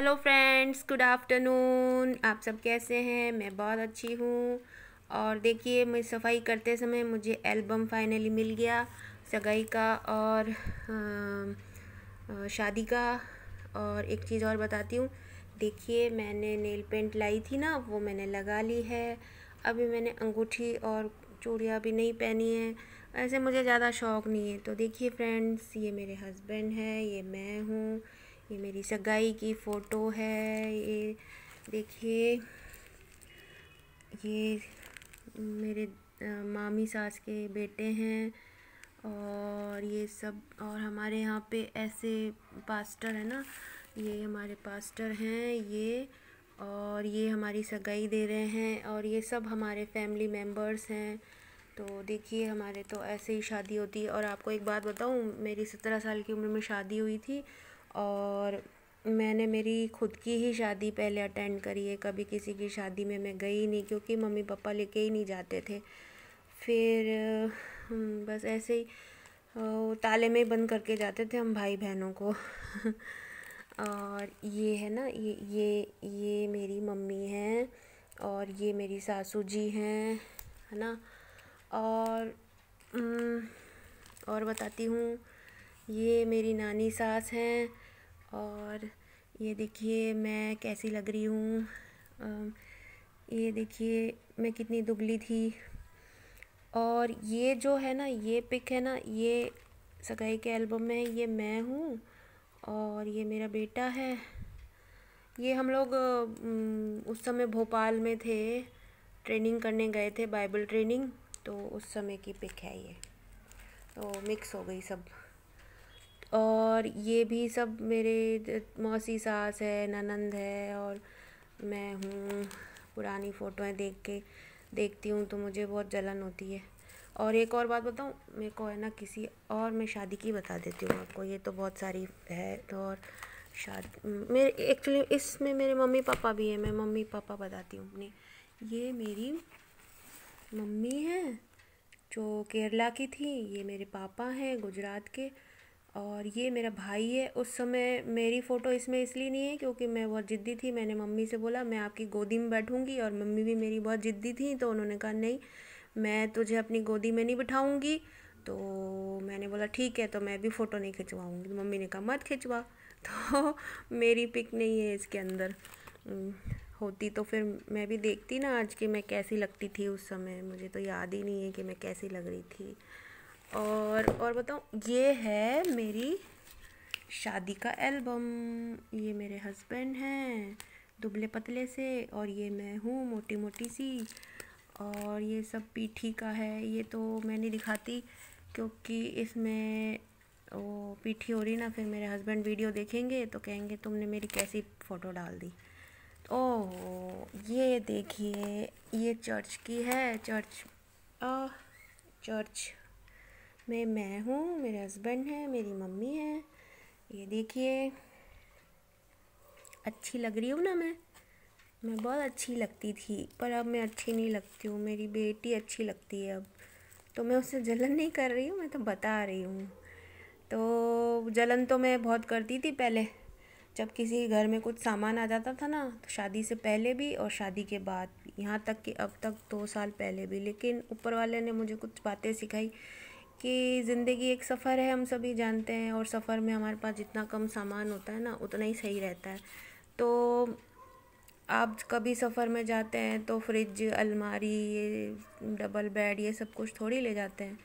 Hello friends, good afternoon. आप सब कैसे हैं? मैं बहुत अच्छी हूँ। और देखिए, मैं सफाई करते समय मुझे एल्बम फाइनली मिल गया सगाई का और शादी का। और एक चीज़ और बताती हूँ। देखिए, मैंने नेल पेंट लाई थी ना, वो मैंने लगा ली है। अभी मैंने अंगूठी और चूड़ियाँ भी नहीं पहनी है। ऐसे मुझे ज़्यादा शौक़ नहीं है। तो देखिए फ्रेंड्स, ये मेरे हस्बैंड है, ये मैं हूँ, ये मेरी सगाई की फ़ोटो है। ये देखिए, ये मेरे मामी सास के बेटे हैं। और ये सब, और हमारे यहाँ पे ऐसे पास्टर है ना, ये हमारे पास्टर हैं ये। और ये हमारी सगाई दे रहे हैं और ये सब हमारे फैमिली मेम्बर्स हैं। तो देखिए, हमारे तो ऐसे ही शादी होती है। और आपको एक बात बताऊँ, मेरी 17 साल की उम्र में शादी हुई थी और मैंने मेरी खुद की ही शादी पहले अटेंड करी है। कभी किसी की शादी में मैं गई नहीं, क्योंकि मम्मी पापा लेके ही नहीं जाते थे। फिर बस ऐसे ही ताले में बंद करके जाते थे हम भाई बहनों को। और ये है ना, ये मेरी मम्मी हैं और ये मेरी सासू जी हैं, है ना। और और बताती हूँ, ये मेरी नानी सास हैं। और ये देखिए मैं कैसी लग रही हूँ। ये देखिए मैं कितनी दुबली थी। और ये जो है ना, ये पिक है ना, ये सगाई के एल्बम में है। ये मैं हूँ और ये मेरा बेटा है। ये हम लोग उस समय भोपाल में थे, ट्रेनिंग करने गए थे, बाइबल ट्रेनिंग। तो उस समय की पिक है ये। तो मिक्स हो गई सब। और ये भी सब मेरे मौसी सास है, ननंद है और मैं हूँ। पुरानी फ़ोटोएं देखती हूँ तो मुझे बहुत जलन होती है। और एक और बात बताऊँ, मेरे को है ना, किसी और मैं शादी की बता देती हूँ आपको। ये तो बहुत सारी है। तो और शादी मेरे एक्चुअली इसमें मेरे मम्मी पापा भी हैं। मैं मम्मी पापा बताती हूँ अपनी। ये मेरी मम्मी है जो केरला की थी। ये मेरे पापा हैं गुजरात के। और ये मेरा भाई है। उस समय मेरी फ़ोटो इसमें इसलिए नहीं है क्योंकि मैं बहुत ज़िद्दी थी। मैंने मम्मी से बोला मैं आपकी गोदी में बैठूंगी, और मम्मी भी मेरी बहुत ज़िद्दी थी, तो उन्होंने कहा नहीं, मैं तुझे अपनी गोदी में नहीं बिठाऊंगी। तो मैंने बोला ठीक है, तो मैं भी फ़ोटो नहीं खिंचवाऊंगी। मम्मी ने कहा मत खिंचवा। तो मेरी पिक नहीं है इसके अंदर। होती तो फिर मैं भी देखती ना आज कि मैं कैसी लगती थी उस समय। मुझे तो याद ही नहीं है कि मैं कैसी लग रही थी। और बताऊँ, ये है मेरी शादी का एल्बम। ये मेरे हस्बैंड हैं दुबले पतले से, और ये मैं हूँ मोटी मोटी सी। और ये सब पीठी का है। ये तो मैं नहीं दिखाती क्योंकि इसमें वो पीठी हो रही ना, फिर मेरे हस्बैंड वीडियो देखेंगे तो कहेंगे तुमने मेरी कैसी फ़ोटो डाल दी। ओह, ये देखिए, ये चर्च की है। चर्च में मैं हूँ, मेरे हस्बैंड हैं, मेरी मम्मी है। ये देखिए, अच्छी लग रही हूँ ना मैं बहुत अच्छी लगती थी, पर अब मैं अच्छी नहीं लगती हूँ। मेरी बेटी अच्छी लगती है अब। तो मैं उससे जलन नहीं कर रही हूँ, मैं तो बता रही हूँ। तो जलन तो मैं बहुत करती थी पहले, जब किसी घर में कुछ सामान आ जाता था ना, तो शादी से पहले भी और शादी के बाद भी, यहाँ तक कि अब तक 2 साल पहले भी। लेकिन ऊपर वाले ने मुझे कुछ बातें सिखाई कि ज़िंदगी एक सफ़र है, हम सभी जानते हैं, और सफ़र में हमारे पास जितना कम सामान होता है ना, उतना ही सही रहता है। तो आप कभी सफ़र में जाते हैं तो फ्रिज, अलमारी, ये डबल बेड, ये सब कुछ थोड़ी ले जाते हैं,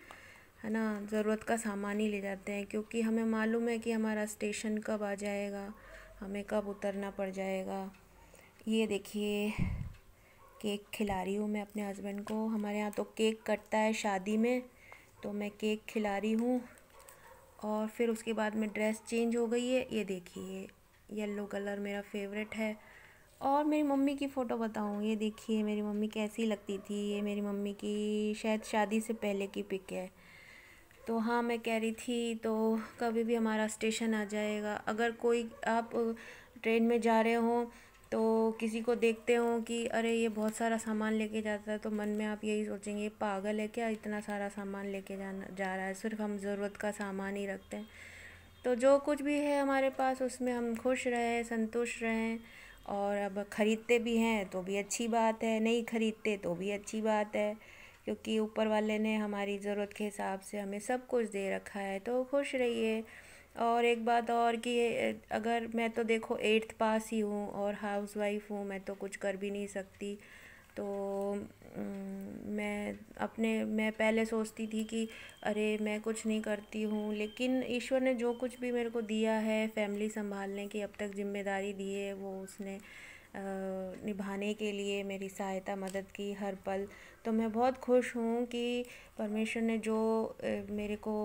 है ना। ज़रूरत का सामान ही ले जाते हैं, क्योंकि हमें मालूम है कि हमारा स्टेशन कब आ जाएगा, हमें कब उतरना पड़ जाएगा। ये देखिए, केक खिला रही हूँ मैं अपने हस्बैंड को। हमारे यहाँ तो केक कटता है शादी में, तो मैं केक खिला रही हूँ। और फिर उसके बाद में ड्रेस चेंज हो गई है। ये देखिए, येलो कलर मेरा फेवरेट है। और मेरी मम्मी की फ़ोटो बताऊँ, ये देखिए मेरी मम्मी कैसी लगती थी। ये मेरी मम्मी की शायद शादी से पहले की पिक है। तो हाँ, मैं कह रही थी, तो कभी भी हमारा स्टेशन आ जाएगा। अगर कोई आप ट्रेन में जा रहे हो तो किसी को देखते हो कि अरे ये बहुत सारा सामान लेके जाता है, तो मन में आप यही सोचेंगे ये पागल है क्या, इतना सारा सामान लेके जा रहा है। सिर्फ हम ज़रूरत का सामान ही रखते हैं। तो जो कुछ भी है हमारे पास उसमें हम खुश रहें, संतुष्ट रहें। और अब खरीदते भी हैं तो भी अच्छी बात है, नहीं खरीदते तो भी अच्छी बात है, क्योंकि ऊपर वाले ने हमारी ज़रूरत के हिसाब से हमें सब कुछ दे रखा है, तो खुश रहिए। और एक बात और कि अगर मैं तो देखो 8th पास ही हूँ और हाउसवाइफ हूँ, मैं तो कुछ कर भी नहीं सकती। तो मैं पहले सोचती थी कि अरे मैं कुछ नहीं करती हूँ, लेकिन ईश्वर ने जो कुछ भी मेरे को दिया है, फैमिली संभालने की अब तक जिम्मेदारी दी है, वो उसने निभाने के लिए मेरी सहायता मदद की हर पल। तो मैं बहुत खुश हूँ कि परमेश्वर ने जो मेरे को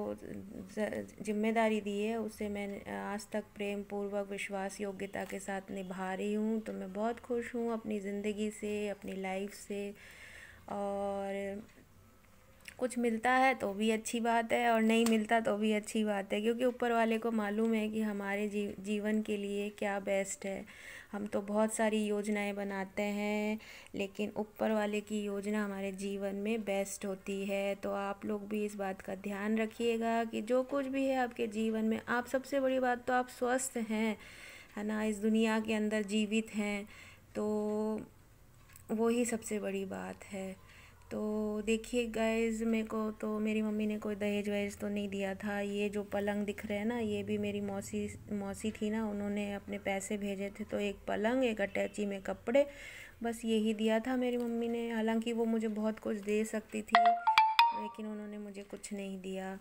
जिम्मेदारी दी है उसे मैं आज तक प्रेम पूर्वक विश्वास योग्यता के साथ निभा रही हूँ। तो मैं बहुत खुश हूँ अपनी ज़िंदगी से, अपनी लाइफ से। और कुछ मिलता है तो भी अच्छी बात है और नहीं मिलता तो भी अच्छी बात है, क्योंकि ऊपर वाले को मालूम है कि हमारे जीवन के लिए क्या बेस्ट है। हम तो बहुत सारी योजनाएं बनाते हैं, लेकिन ऊपर वाले की योजना हमारे जीवन में बेस्ट होती है। तो आप लोग भी इस बात का ध्यान रखिएगा कि जो कुछ भी है आपके जीवन में, आप सबसे बड़ी बात तो आप स्वस्थ हैं, है ना, इस दुनिया के अंदर जीवित हैं, तो वो ही सबसे बड़ी बात है। तो देखिए गाइज़, मेरे को तो मेरी मम्मी ने कोई दहेज वहेज तो नहीं दिया था। ये जो पलंग दिख रहे हैं ना, ये भी मेरी मौसी मौसी थी ना, उन्होंने अपने पैसे भेजे थे। तो एक पलंग, एक अटैची में कपड़े, बस यही दिया था मेरी मम्मी ने। हालांकि वो मुझे बहुत कुछ दे सकती थी, लेकिन उन्होंने मुझे कुछ नहीं दिया।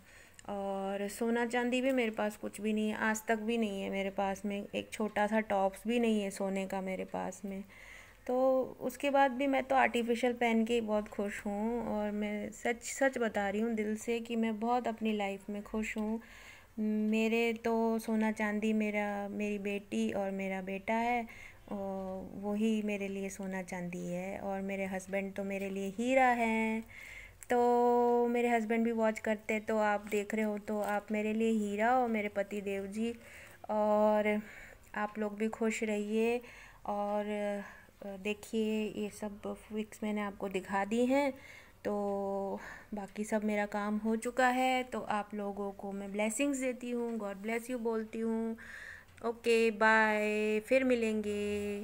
और सोना चांदी भी मेरे पास कुछ भी नहीं है, आज तक भी नहीं है मेरे पास में। एक छोटा सा टॉप्स भी नहीं है सोने का मेरे पास में। तो उसके बाद भी मैं तो आर्टिफिशियल पहन के ही बहुत खुश हूँ। और मैं सच सच बता रही हूँ दिल से कि मैं बहुत अपनी लाइफ में खुश हूँ। मेरे तो सोना चांदी मेरी बेटी और मेरा बेटा है, और वही मेरे लिए सोना चांदी है। और मेरे हस्बैंड तो मेरे लिए हीरा हैं। तो मेरे हस्बैंड भी वॉच करते हैं, तो आप देख रहे हो तो आप मेरे लिए हीरा हो, मेरे पति देव जी। और आप लोग भी खुश रहिए। और देखिए, ये सब पिक्स मैंने आपको दिखा दी हैं। तो बाकी सब मेरा काम हो चुका है, तो आप लोगों को मैं ब्लेसिंग्स देती हूँ, गॉड ब्लेस यू बोलती हूँ। ओके बाय, फिर मिलेंगे।